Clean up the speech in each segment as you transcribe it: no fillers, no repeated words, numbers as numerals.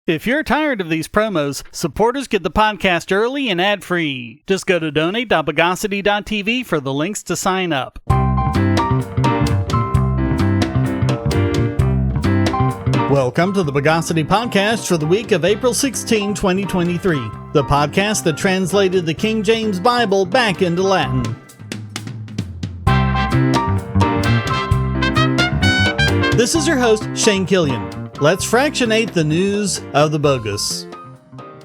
If you're tired of these promos, supporters get the podcast early and ad-free. Just go to donate.bogosity.tv for the links to sign up. Welcome to the Bogosity Podcast for the week of April 16, 2023. The podcast that translated the King James Bible back into Latin. This is your host, Shane Killian. Let's fractionate the news of the bogus.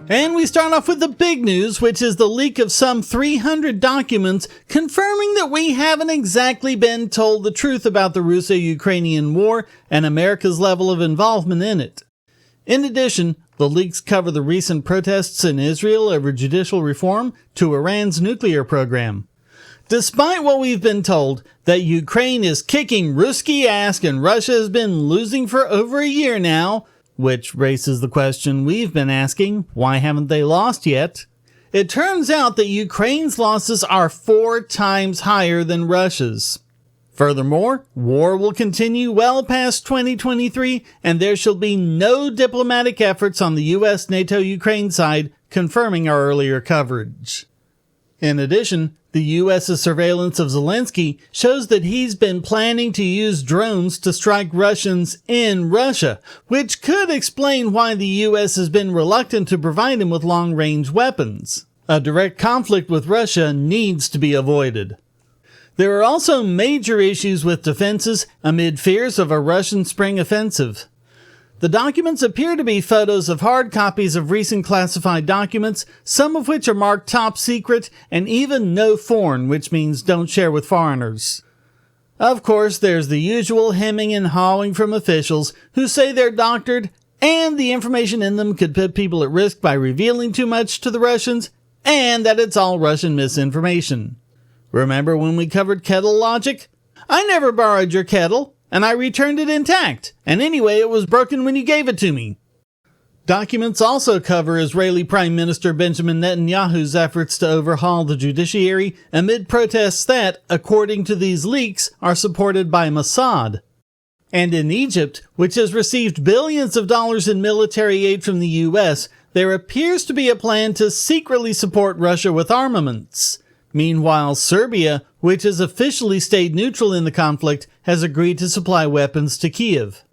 And we start off with the big news, which is the leak of some 300 documents confirming that we haven't exactly been told the truth about the Russo-Ukrainian war and America's level of involvement in it. In addition, the leaks cover the recent protests in Israel over judicial reform to Iran's nuclear program. Despite what we've been told, that Ukraine is kicking Ruski ass and Russia has been losing for over a year now, which raises the question we've been asking, why haven't they lost yet? It turns out that Ukraine's losses are 4 times higher than Russia's. Furthermore, war will continue well past 2023, and there shall be no diplomatic efforts on the US NATO-Ukraine side, confirming our earlier coverage. In addition, the U.S.'s surveillance of Zelensky shows that he's been planning to use drones to strike Russians in Russia, which could explain why the U.S. has been reluctant to provide him with long-range weapons. A direct conflict with Russia needs to be avoided. There are also major issues with defenses amid fears of a Russian spring offensive. The documents appear to be photos of hard copies of recent classified documents, some of which are marked top secret, and even no foreign, which means don't share with foreigners. Of course, there's the usual hemming and hawing from officials who say they're doctored, and the information in them could put people at risk by revealing too much to the Russians, and that it's all Russian misinformation. Remember when we covered kettle logic? I never borrowed your kettle. And I returned it intact, and anyway, it was broken when you gave it to me. Documents also cover Israeli Prime Minister Benjamin Netanyahu's efforts to overhaul the judiciary amid protests that, according to these leaks, are supported by Mossad. And in Egypt, which has received billions of dollars in military aid from the US, there appears to be a plan to secretly support Russia with armaments. Meanwhile, Serbia, which has officially stayed neutral in the conflict, has agreed to supply weapons to Kiev.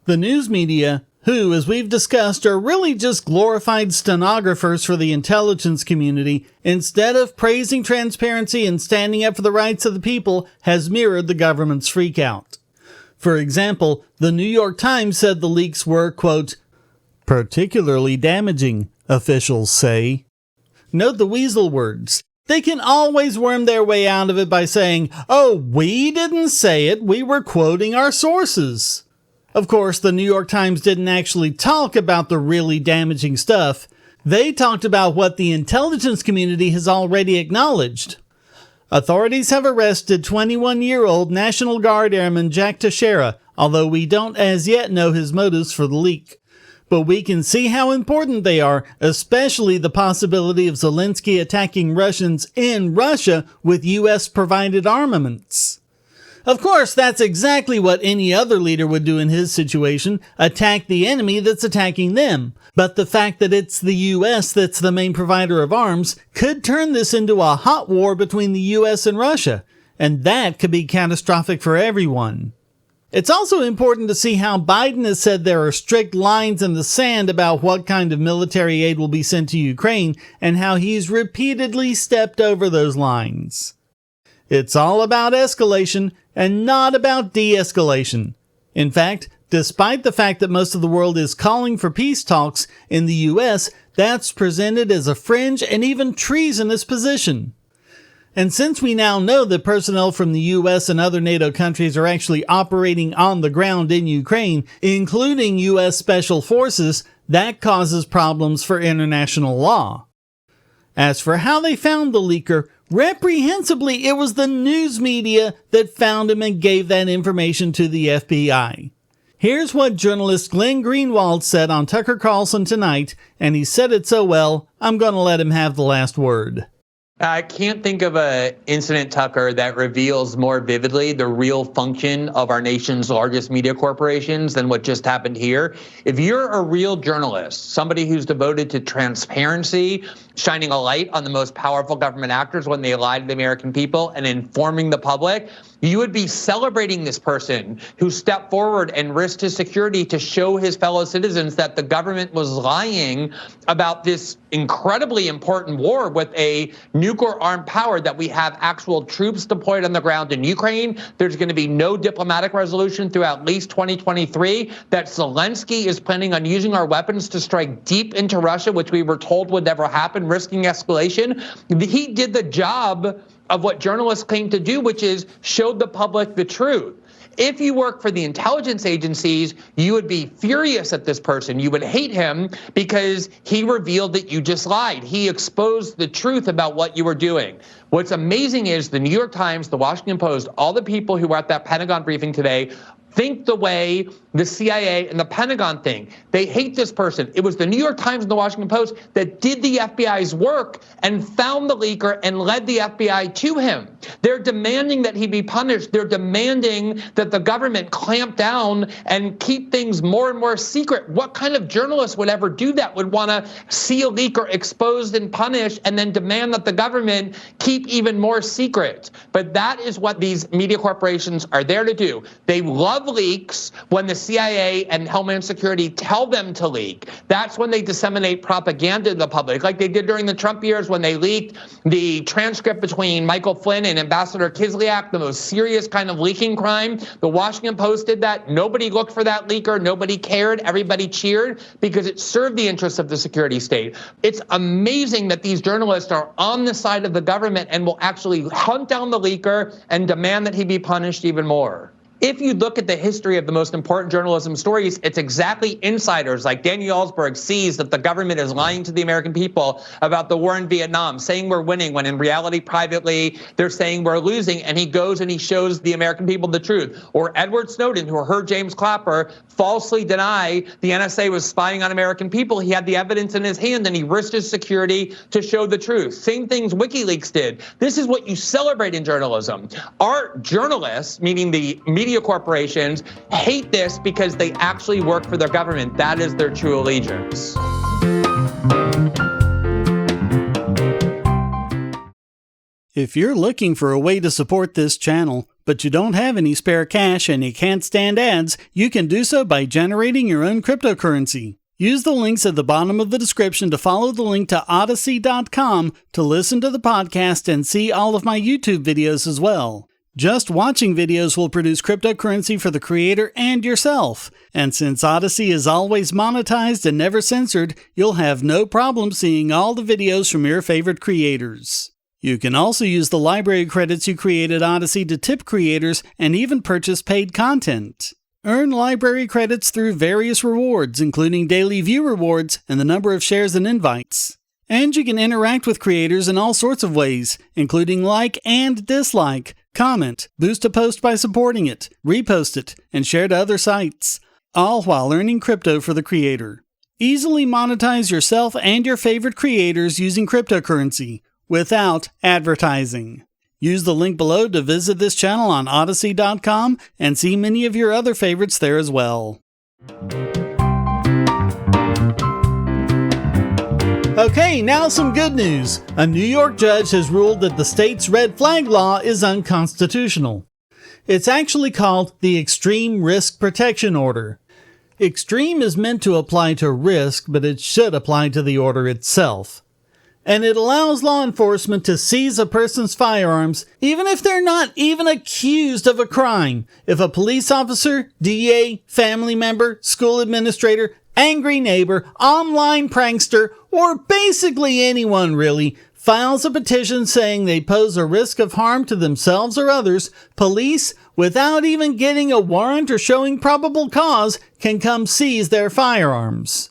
The news media, who, as we've discussed, are really just glorified stenographers for the intelligence community, instead of praising transparency and standing up for the rights of the people, has mirrored the government's freakout. For example, the New York Times said the leaks were, quote, particularly damaging, officials say. Note the weasel words. They can always worm their way out of it by saying, oh, we didn't say it, we were quoting our sources. Of course, the New York Times didn't actually talk about the really damaging stuff. They talked about what the intelligence community has already acknowledged. Authorities have arrested 21-year-old National Guard Airman Jack Teixeira, although we don't as yet know his motives for the leak. But we can see how important they are, especially the possibility of Zelensky attacking Russians in Russia with US-provided armaments. Of course, that's exactly what any other leader would do in his situation, attack the enemy that's attacking them. But the fact that it's the US that's the main provider of arms could turn this into a hot war between the US and Russia, and that could be catastrophic for everyone. It's also important to see how Biden has said there are strict lines in the sand about what kind of military aid will be sent to Ukraine, and how he's repeatedly stepped over those lines. It's all about escalation and not about de-escalation. In fact, despite the fact that most of the world is calling for peace talks, in the US, that's presented as a fringe and even treasonous position. And since we now know that personnel from the US and other NATO countries are actually operating on the ground in Ukraine, including US Special Forces, that causes problems for international law. As for how they found the leaker, reprehensibly it was the news media that found him and gave that information to the FBI. Here's what journalist Glenn Greenwald said on Tucker Carlson tonight, and he said it so well, I'm going to let him have the last word. I can't think of an incident, Tucker, that reveals more vividly the real function of our nation's largest media corporations than what just happened here. If you're a real journalist, somebody who's devoted to transparency, shining a light on the most powerful government actors when they lie to the American people, and informing the public, you would be celebrating this person who stepped forward and risked his security to show his fellow citizens that the government was lying about this incredibly important war with a nuclear armed power, that we have actual troops deployed on the ground in Ukraine. There's going to be no diplomatic resolution through at least 2023, that Zelensky is planning on using our weapons to strike deep into Russia, which we were told would never happen, risking escalation. He did the job of what journalists claim to do, which is showed the public the truth. If you work for the intelligence agencies, you would be furious at this person. You would hate him because he revealed that you just lied. He exposed the truth about what you were doing. What's amazing is the New York Times, the Washington Post, all the people who were at that Pentagon briefing today think the way the CIA and the Pentagon think. They hate this person. It was the New York Times and the Washington Post that did the FBI's work and found the leaker and led the FBI to him. They're demanding that he be punished. They're demanding that the government clamp down and keep things more and more secret. What kind of journalist would ever do that, would want to see a leaker exposed and punished and then demand that the government keep even more secret? But that is what these media corporations are there to do. They love leaks when the CIA and Homeland Security tell them to leak. That's when they disseminate propaganda to the public, like they did during the Trump years when they leaked the transcript between Michael Flynn and Ambassador Kislyak, the most serious kind of leaking crime. The Washington Post did that. Nobody looked for that leaker. Nobody cared. Everybody cheered because it served the interests of the security state. It's amazing that these journalists are on the side of the government and will actually hunt down the leaker and demand that he be punished even more. If you look at the history of the most important journalism stories, it's exactly insiders like Daniel Ellsberg sees that the government is lying to the American people about the war in Vietnam, saying we're winning when in reality, privately, they're saying we're losing, and he goes and he shows the American people the truth. Or Edward Snowden, who heard James Clapper falsely deny the NSA was spying on American people. He had the evidence in his hand and he risked his security to show the truth. Same things WikiLeaks did. This is what you celebrate in journalism. Our journalists, meaning the media corporations, hate this because they actually work for their government. That is their true allegiance. If you're looking for a way to support this channel, but you don't have any spare cash and you can't stand ads, you can do so by generating your own cryptocurrency. Use the links at the bottom of the description to follow the link to Odysee.com to listen to the podcast and see all of my YouTube videos as well. Just watching videos will produce cryptocurrency for the creator and yourself. And since Odysee is always monetized and never censored, you'll have no problem seeing all the videos from your favorite creators. You can also use the library credits you created Odysee to tip creators and even purchase paid content. Earn library credits through various rewards, including daily view rewards and the number of shares and invites. And you can interact with creators in all sorts of ways, including like and dislike, comment, boost a post by supporting it, repost it, and share to other sites, all while earning crypto for the creator. Easily monetize yourself and your favorite creators using cryptocurrency without advertising. Use the link below to visit this channel on Odysee.com and see many of your other favorites there as well. Okay, now some good news. A New York judge has ruled that the state's red flag law is unconstitutional. It's actually called the Extreme Risk Protection Order. Extreme is meant to apply to risk, but it should apply to the order itself. And it allows law enforcement to seize a person's firearms even if they're not even accused of a crime. If a police officer, DA, family member, school administrator, angry neighbor, online prankster, or basically anyone really, files a petition saying they pose a risk of harm to themselves or others, police, without even getting a warrant or showing probable cause, can come seize their firearms.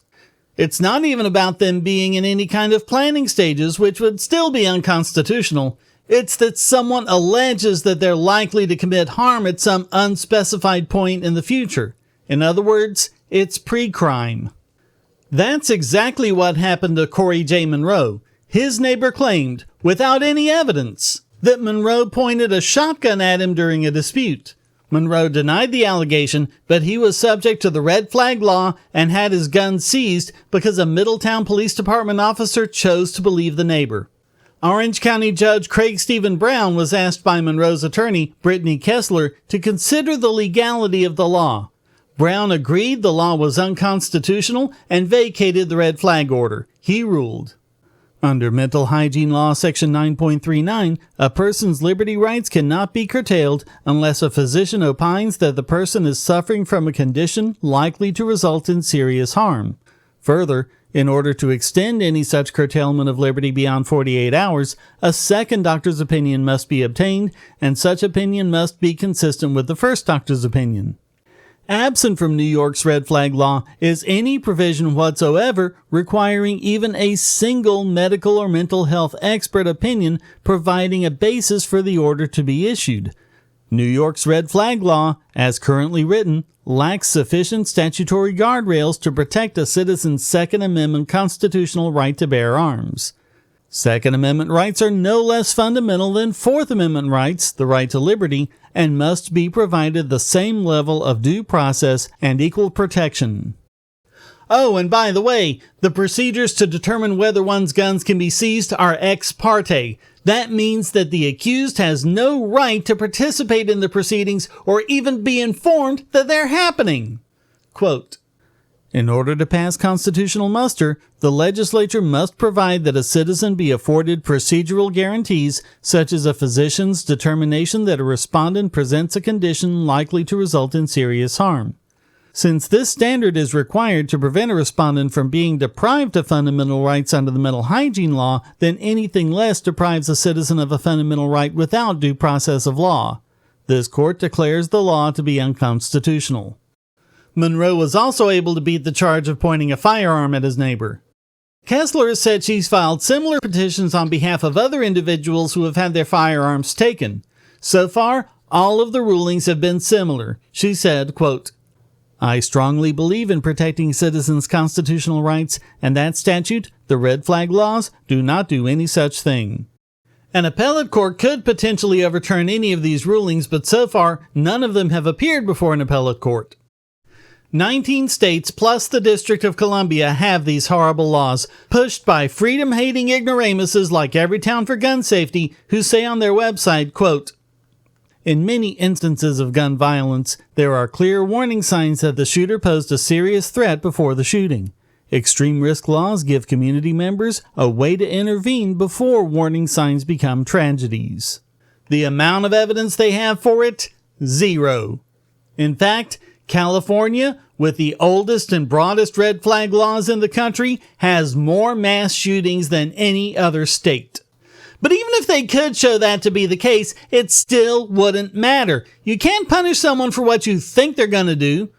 It's not even about them being in any kind of planning stages, which would still be unconstitutional. It's that someone alleges that they're likely to commit harm at some unspecified point in the future. In other words, it's pre-crime. That's exactly what happened to Corey J. Monroe. His neighbor claimed, without any evidence, that Monroe pointed a shotgun at him during a dispute. Monroe denied the allegation, but he was subject to the red flag law and had his gun seized because a Middletown Police Department officer chose to believe the neighbor. Orange County Judge Craig Stephen Brown was asked by Monroe's attorney, Brittany Kessler, to consider the legality of the law. Brown agreed the law was unconstitutional and vacated the red flag order. He ruled, under Mental Hygiene Law Section 9.39, a person's liberty rights cannot be curtailed unless a physician opines that the person is suffering from a condition likely to result in serious harm. Further, in order to extend any such curtailment of liberty beyond 48 hours, a second doctor's opinion must be obtained, and such opinion must be consistent with the first doctor's opinion. Absent from New York's red flag law is any provision whatsoever requiring even a single medical or mental health expert opinion providing a basis for the order to be issued. New York's red flag law, as currently written, lacks sufficient statutory guardrails to protect a citizen's Second Amendment constitutional right to bear arms. Second Amendment rights are no less fundamental than Fourth Amendment rights, the right to liberty, and must be provided the same level of due process and equal protection. Oh, and by the way, the procedures to determine whether one's guns can be seized are ex parte. That means that the accused has no right to participate in the proceedings or even be informed that they're happening. Quote, in order to pass constitutional muster, the legislature must provide that a citizen be afforded procedural guarantees, such as a physician's determination that a respondent presents a condition likely to result in serious harm. Since this standard is required to prevent a respondent from being deprived of fundamental rights under the Mental Hygiene Law, then anything less deprives a citizen of a fundamental right without due process of law. This court declares the law to be unconstitutional. Monroe was also able to beat the charge of pointing a firearm at his neighbor. Kessler has said she's filed similar petitions on behalf of other individuals who have had their firearms taken. So far, all of the rulings have been similar. She said, quote, I strongly believe in protecting citizens' constitutional rights, and that statute, the red flag laws, do not do any such thing. An appellate court could potentially overturn any of these rulings, but so far, none of them have appeared before an appellate court. 19 states plus the District of Columbia have these horrible laws, pushed by freedom-hating ignoramuses like Everytown for Gun Safety, who say on their website, quote, in many instances of gun violence, there are clear warning signs that the shooter posed a serious threat before the shooting. Extreme risk laws give community members a way to intervene before warning signs become tragedies. The amount of evidence they have for it? Zero. In fact, California, with the oldest and broadest red flag laws in the country, has more mass shootings than any other state. But even if they could show that to be the case, it still wouldn't matter. You can't punish someone for what you think they're going to do.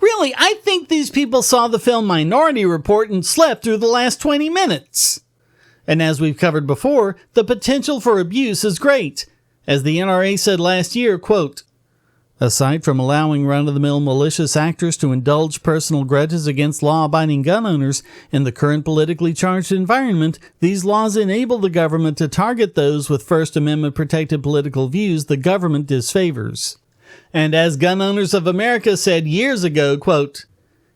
Really, I think these people saw the film Minority Report and slept through the last 20 minutes. And as we've covered before, the potential for abuse is great. As the NRA said last year, quote, aside from allowing run-of-the-mill malicious actors to indulge personal grudges against law-abiding gun owners, in the current politically charged environment, these laws enable the government to target those with First Amendment-protected political views the government disfavors. And as Gun Owners of America said years ago, quote,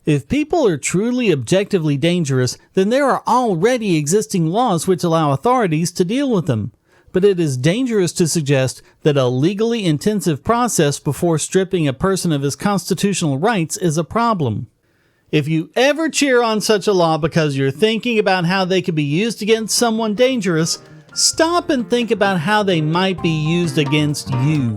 if people are truly objectively dangerous, then there are already existing laws which allow authorities to deal with them. But it is dangerous to suggest that a legally intensive process before stripping a person of his constitutional rights is a problem. If you ever cheer on such a law because you're thinking about how they could be used against someone dangerous, stop and think about how they might be used against you.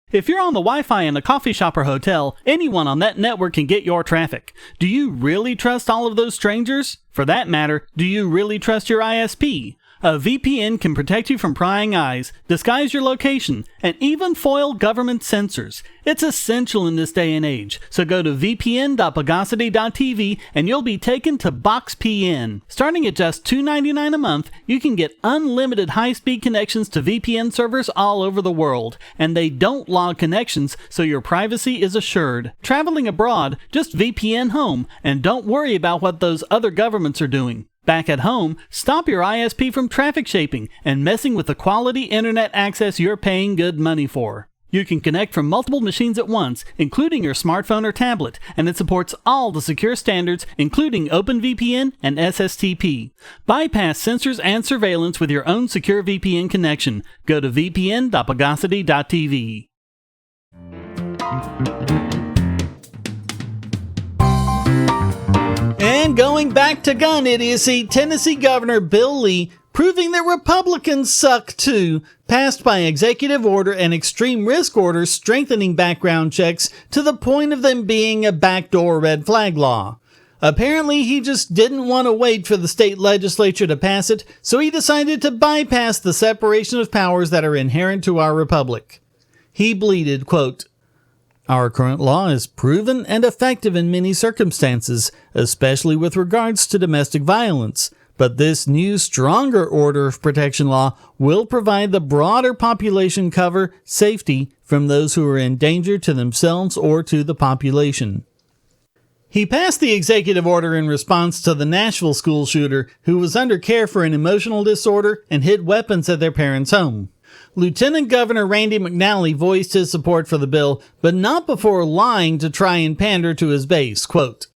If you're on the Wi-Fi in a coffee shop or hotel, anyone on that network can get your traffic. Do you really trust all of those strangers? For that matter, do you really trust your ISP? A VPN can protect you from prying eyes, disguise your location, and even foil government censors. It's essential in this day and age, so go to vpn.bogosity.tv and you'll be taken to BoxPN. Starting at just $2.99 a month, you can get unlimited high-speed connections to VPN servers all over the world, and they don't log connections, so your privacy is assured. Traveling abroad, just VPN home, and don't worry about what those other governments are doing. Back at home, stop your ISP from traffic shaping and messing with the quality internet access you're paying good money for. You can connect from multiple machines at once, including your smartphone or tablet, and it supports all the secure standards, including OpenVPN and SSTP. Bypass censors and surveillance with your own secure VPN connection. Go to vpn.bogosity.tv. And going back to gun idiocy, Tennessee Governor Bill Lee, proving that Republicans suck too, passed by executive order and extreme risk orders strengthening background checks to the point of them being a backdoor red flag law. Apparently, he just didn't want to wait for the state legislature to pass it, so he decided to bypass the separation of powers that are inherent to our republic. He bleated, quote, "Our current law is proven and effective in many circumstances, especially with regards to domestic violence. But this new, stronger order of protection law will provide the broader population cover, safety from those who are in danger to themselves or to the population." He passed the executive order in response to the Nashville school shooter who was under care for an emotional disorder and hid weapons at their parents' home. Lieutenant Governor Randy McNally voiced his support for the bill, but not before lying to try and pander to his base. Quote,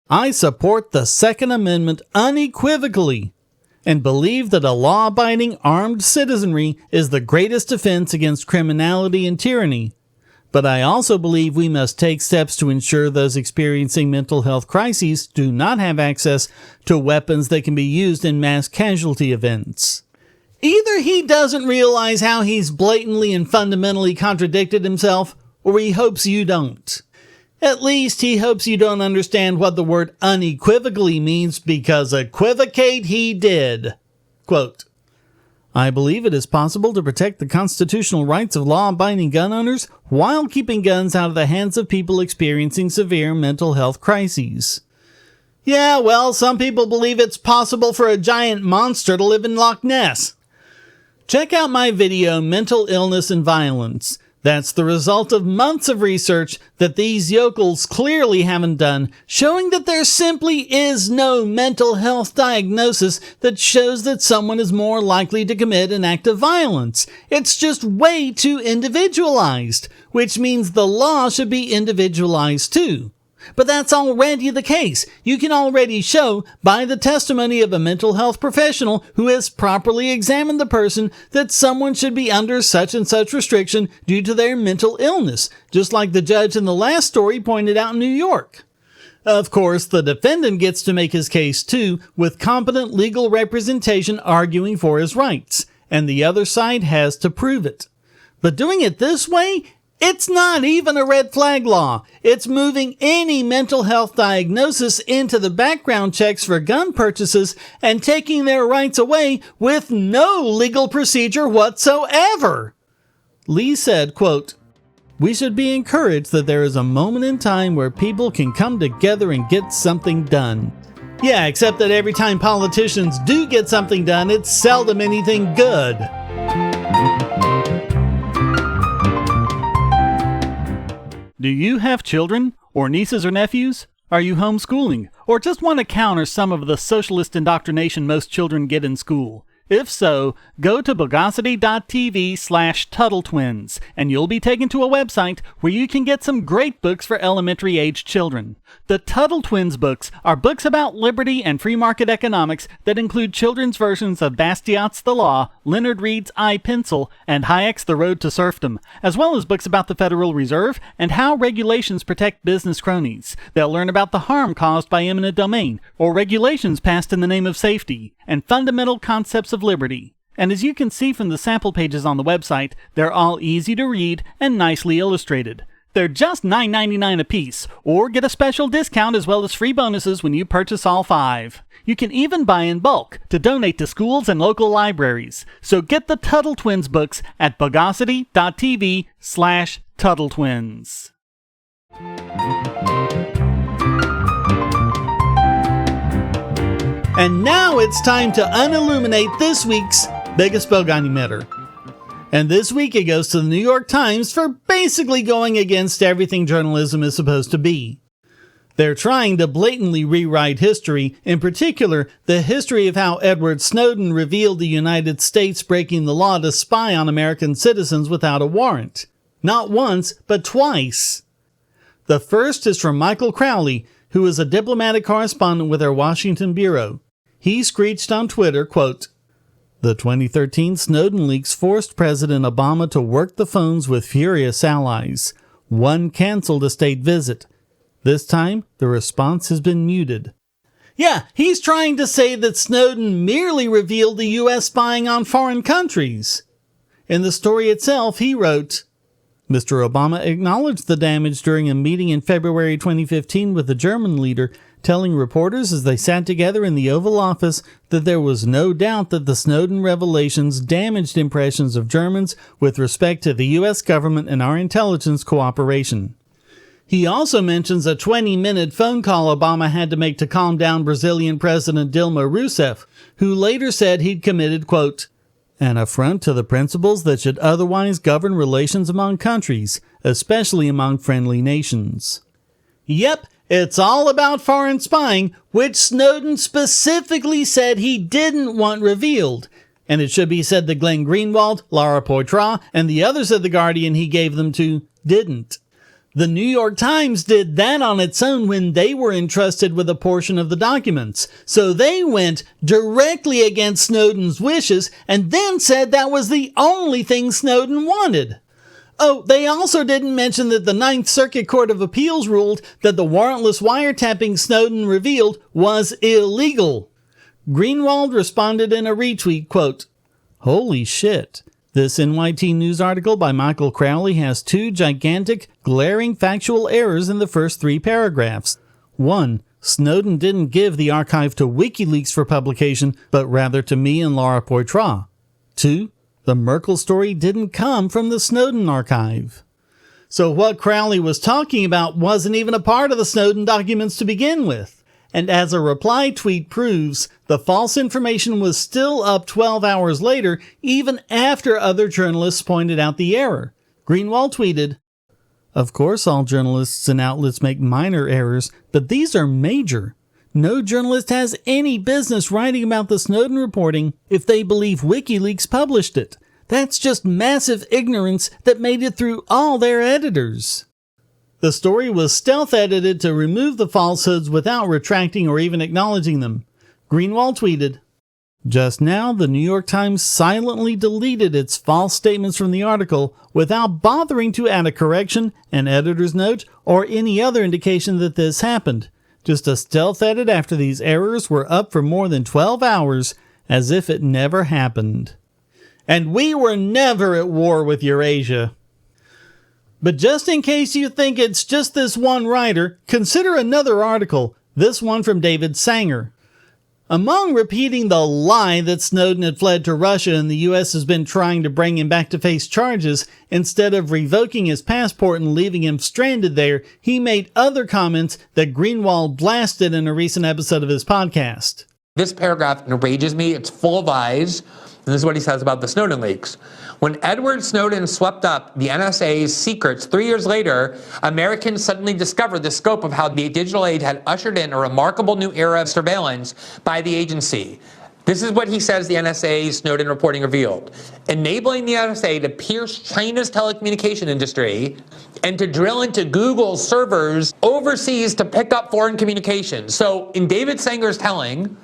"I support the Second Amendment unequivocally and believe that a law-abiding armed citizenry is the greatest defense against criminality and tyranny. But I also believe we must take steps to ensure those experiencing mental health crises do not have access to weapons that can be used in mass casualty events." Either he doesn't realize how he's blatantly and fundamentally contradicted himself, or he hopes you don't. At least he hopes you don't understand what the word unequivocally means, because equivocate he did. Quote, "I believe it is possible to protect the constitutional rights of law-abiding gun owners while keeping guns out of the hands of people experiencing severe mental health crises." Yeah, well, some people believe it's possible for a giant monster to live in Loch Ness. Check out my video, Mental Illness and Violence. That's the result of months of research that these yokels clearly haven't done, showing that there simply is no mental health diagnosis that shows that someone is more likely to commit an act of violence. It's just way too individualized, which means the law should be individualized too. But that's already the case. You can already show by the testimony of a mental health professional who has properly examined the person that someone should be under such and such restriction due to their mental illness, just like the judge in the last story pointed out in New York. Of course, the defendant gets to make his case too, with competent legal representation arguing for his rights, and the other side has to prove it. But doing it this way, it's not even a red flag law. It's moving any mental health diagnosis into the background checks for gun purchases and taking their rights away with no legal procedure whatsoever. Lee said, quote, "We should be encouraged that there is a moment in time where people can come together and get something done." Yeah, except that every time politicians do get something done, it's seldom anything good. Do you have children, or nieces or nephews? Are you homeschooling, or just want to counter some of the socialist indoctrination most children get in school? If so, go to bogosity.tv/TuttleTwins, and you'll be taken to a website where you can get some great books for elementary-age children. The Tuttle Twins books are books about liberty and free market economics that include children's versions of Bastiat's The Law, Leonard Read's I, Pencil, and Hayek's The Road to Serfdom, as well as books about the Federal Reserve and how regulations protect business cronies. They'll learn about the harm caused by eminent domain, or regulations passed in the name of safety, and fundamental concepts of liberty. And as you can see from the sample pages on the website, they're all easy to read and nicely illustrated. They're just $9.99 a piece, or get a special discount as well as free bonuses when you purchase all 5. You can even buy in bulk to donate to schools and local libraries. So get the Tuttle Twins books at bogosity.tv/Tuttle Twins. And now it's time to unilluminate this week's biggest bogon emitter. And this week it goes to the New York Times for basically going against everything journalism is supposed to be. They're trying to blatantly rewrite history, in particular, the history of how Edward Snowden revealed the United States breaking the law to spy on American citizens without a warrant. Not once, but twice. The first is from Michael Crowley, who is a diplomatic correspondent with our Washington bureau. He screeched on Twitter, quote, "The 2013 Snowden leaks forced President Obama to work the phones with furious allies. One canceled a state visit. This time, the response has been muted." Yeah, he's trying to say that Snowden merely revealed the U.S. spying on foreign countries. In the story itself, he wrote, Mr. Obama acknowledged the damage during a meeting in February 2015 with the German leader, telling reporters as they sat together in the Oval Office that there was no doubt that the Snowden revelations damaged impressions of Germans with respect to the U.S. government and our intelligence cooperation. He also mentions a 20-minute phone call Obama had to make to calm down Brazilian President Dilma Rousseff, who later said he'd committed, quote, "an affront to the principles that should otherwise govern relations among countries, especially among friendly nations." Yep, it's all about foreign spying, which Snowden specifically said he didn't want revealed. And it should be said that Glenn Greenwald, Laura Poitras, and the others at The Guardian he gave them to didn't. The New York Times did that on its own when they were entrusted with a portion of the documents. So they went directly against Snowden's wishes and then said that was the only thing Snowden wanted. Oh, they also didn't mention that the Ninth Circuit Court of Appeals ruled that the warrantless wiretapping Snowden revealed was illegal. Greenwald responded in a retweet, quote, "Holy shit. This NYT News article by Michael Crowley has 2 gigantic, glaring factual errors in the first 3 paragraphs. 1. Snowden didn't give the archive to WikiLeaks for publication, but rather to me and Laura Poitras. 2. The Merkel story didn't come from the Snowden archive." So what Crowley was talking about wasn't even a part of the Snowden documents to begin with. And as a reply tweet proves, the false information was still up 12 hours later, even after other journalists pointed out the error. Greenwald tweeted, "Of course all journalists and outlets make minor errors, but these are major. No journalist has any business writing about the Snowden reporting if they believe WikiLeaks published it. That's just massive ignorance that made it through all their editors." The story was stealth edited to remove the falsehoods without retracting or even acknowledging them. Greenwald tweeted, "Just now, the New York Times silently deleted its false statements from the article without bothering to add a correction, an editor's note, or any other indication that this happened. Just a stealth edit after these errors were up for more than 12 hours, as if it never happened." And we were never at war with Eurasia. But just in case you think it's just this one writer, consider another article, this one from David Sanger. Among repeating the lie that Snowden had fled to Russia and the U.S. has been trying to bring him back to face charges, instead of revoking his passport and leaving him stranded there, he made other comments that Greenwald blasted in a recent episode of his podcast. This paragraph enrages me. It's full of lies. And this is what he says about the Snowden leaks. When Edward Snowden swept up the NSA's secrets 3 years later, Americans suddenly discovered the scope of how the digital age had ushered in a remarkable new era of surveillance by the agency. This is what he says the NSA's Snowden reporting revealed. Enabling the NSA to pierce China's telecommunication industry and to drill into Google's servers overseas to pick up foreign communications. So in David Sanger's telling,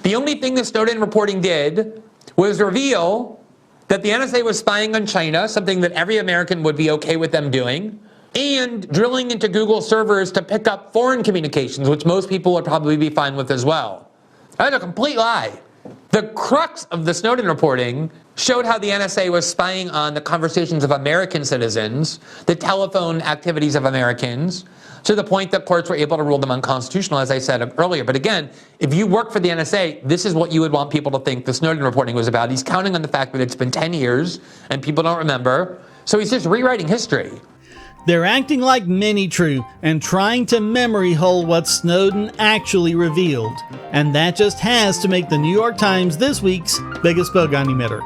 the only thing the Snowden reporting did was reveal that the NSA was spying on China, something that every American would be okay with them doing, and drilling into Google servers to pick up foreign communications, which most people would probably be fine with as well. That's a complete lie. The crux of the Snowden reporting showed how the NSA was spying on the conversations of American citizens, the telephone activities of Americans, to the point that courts were able to rule them unconstitutional, as I said earlier. But again, if you work for the NSA, this is what you would want people to think the Snowden reporting was about. He's counting on the fact that it's been 10 years and people don't remember. So he's just rewriting history. They're acting like Mini-True and trying to memory hole what Snowden actually revealed. And that just has to make the New York Times this week's biggest bogon emitter.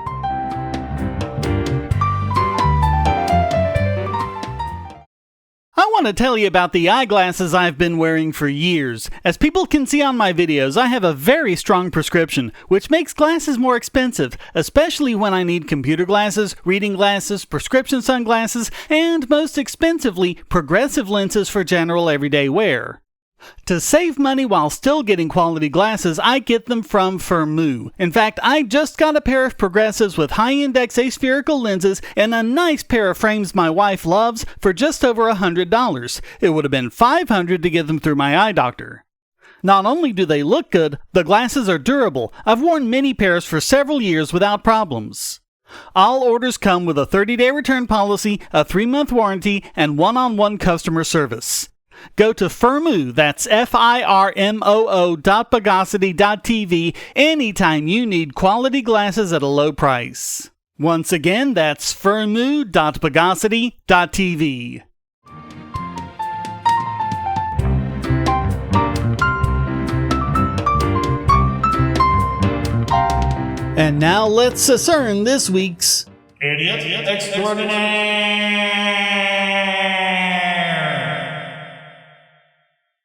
I want to tell you about the eyeglasses I've been wearing for years. As people can see on my videos, I have a very strong prescription, which makes glasses more expensive, especially when I need computer glasses, reading glasses, prescription sunglasses, and most expensively, progressive lenses for general everyday wear. To save money while still getting quality glasses, I get them from Firmoo. In fact, I just got a pair of progressives with high-index aspherical lenses and a nice pair of frames my wife loves for just over $100. It would have been $500 to get them through my eye doctor. Not only do they look good, the glasses are durable. I've worn many pairs for several years without problems. All orders come with a 30-day return policy, a 3-month warranty, and one-on-one customer service. Go to Firmoo, that's FIRMOO.Bogosity.tv anytime you need quality glasses at a low price. Once again, that's Firmoo.Bogosity.tv. And now let's discern this week's Idiot Extraordinaire!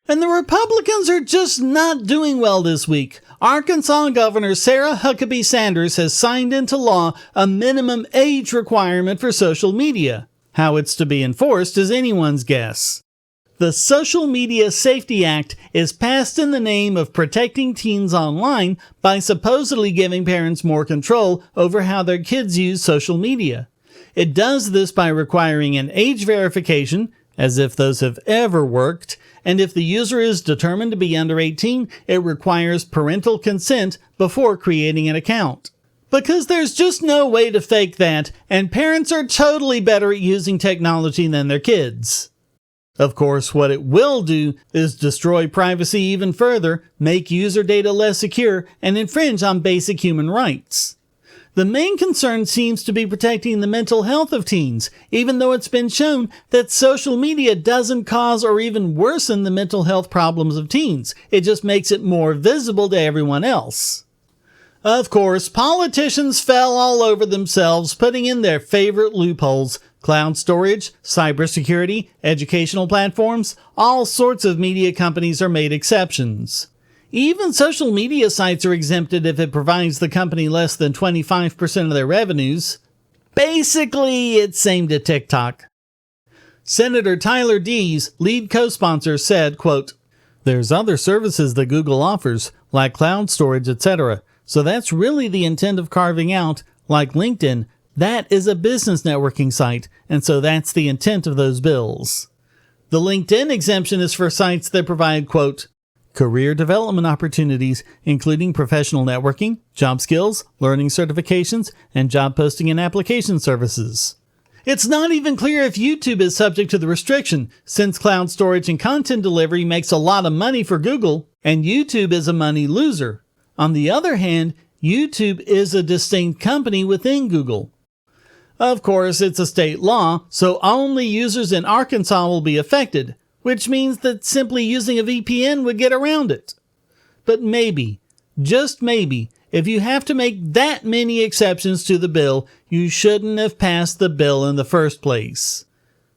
And the Republicans are just not doing well this week. Arkansas Governor Sarah Huckabee Sanders has signed into law a minimum age requirement for social media. How it's to be enforced is anyone's guess. The Social Media Safety Act is passed in the name of protecting teens online by supposedly giving parents more control over how their kids use social media. It does this by requiring an age verification, as if those have ever worked, and if the user is determined to be under 18, it requires parental consent before creating an account. Because there's just no way to fake that, and parents are totally better at using technology than their kids. Of course, what it will do is destroy privacy even further, make user data less secure, and infringe on basic human rights. The main concern seems to be protecting the mental health of teens, even though it's been shown that social media doesn't cause or even worsen the mental health problems of teens. It just makes it more visible to everyone else. Of course, politicians fell all over themselves, putting in their favorite loopholes: cloud storage, cybersecurity, educational platforms. All sorts of media companies are made exceptions. Even social media sites are exempted if it provides the company less than 25% of their revenues. Basically, it's aimed at TikTok. Senator Tyler Dees, lead co-sponsor, said, quote, "There's other services that Google offers, like cloud storage, etc. So that's really the intent of carving out, like LinkedIn, that is a business networking site, and so that's the intent of those bills. The LinkedIn exemption is for sites that provide, quote, career development opportunities, including professional networking, job skills, learning certifications, and job posting and application services." It's not even clear if YouTube is subject to the restriction, since cloud storage and content delivery makes a lot of money for Google, and YouTube is a money loser. On the other hand, YouTube is a distinct company within Google. Of course, it's a state law, so only users in Arkansas will be affected, which means that simply using a VPN would get around it. But maybe, just maybe, if you have to make that many exceptions to the bill, you shouldn't have passed the bill in the first place.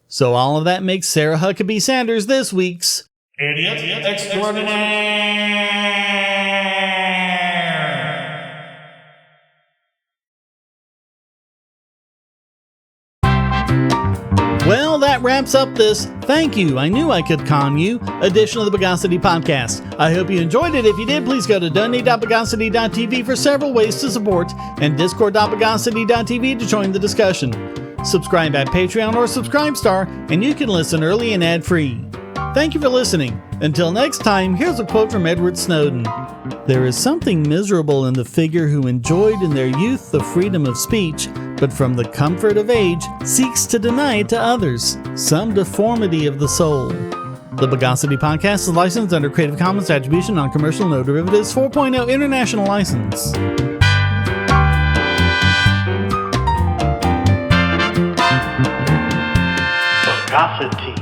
So all of that makes Sarah Huckabee Sanders this week's Idiot Extraordinaire! Well, that wraps up this "Thank You, I Knew I Could Con You" edition of the Bogosity Podcast. I hope you enjoyed it. If you did, please go to donate.bogosity.tv for several ways to support, and discord.bogosity.tv to join the discussion. Subscribe at Patreon or Subscribestar, and you can listen early and ad-free. Thank you for listening. Until next time, here's a quote from Edward Snowden. "There is something miserable in the figure who enjoyed in their youth the freedom of speech, but from the comfort of age seeks to deny it to others, some deformity of the soul." The Bogosity Podcast is licensed under Creative Commons Attribution Non-Commercial No Derivatives 4.0 International License. Bogosity.